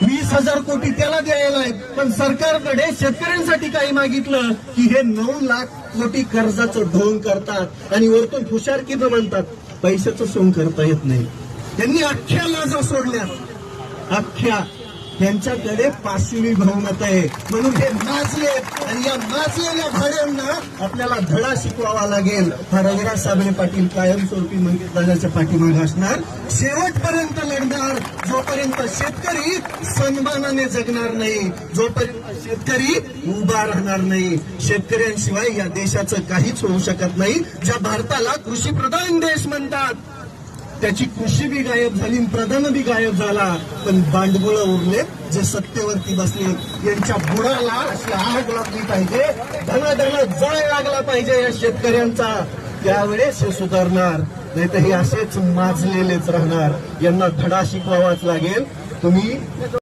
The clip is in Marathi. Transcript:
20,000 कोटी त्याला द्यायला आहेत, पण सरकारकडे शेतकऱ्यांसाठी काही मागितलं की हे 9 लाख कोटी कर्जाचं ढोंग करतात आणि वरतून फुशारकीनं म्हणतात. पैशाचं सोंग करता येत नाही. त्यांनी अख्ख्या लाजा सोडल्या, अख्ख्या. त्यांच्याकडे 5वी बहुमत आहे म्हणून हे माजले आणि या माजलेल्या भाड्यांना आपल्याला धडा शिकवावा लागेल. हा रघुराज साबळे पाटील कायमस्वरूपी मंगेशदादाच्या पाठीमागे असणार, शेवटपर्यंत लढणार. जोपर्यंत शेतकरी सन्मानाने जगणार नाही, जोपर्यंत शेतकरी उभा राहणार नाही. शेतकऱ्यांशिवाय या देशाचं काहीच होऊ शकत नाही. ज्या भारताला कृषीप्रधान देश म्हणतात त्याची कृषी बी गायब झाली, प्रधान बी गायब झाला, पण भांडवळ उरले जे सत्तेवरती बसले. यांच्या बुडाला अशी आग लागली पाहिजे, धनाधना जळ लागला पाहिजे या शेतकऱ्यांचा. त्यावेळेस हे सुधारणार, नाही तर हे असेच माजलेलेच राहणार. यांना धडा शिकवावाच लागेल. तुम्ही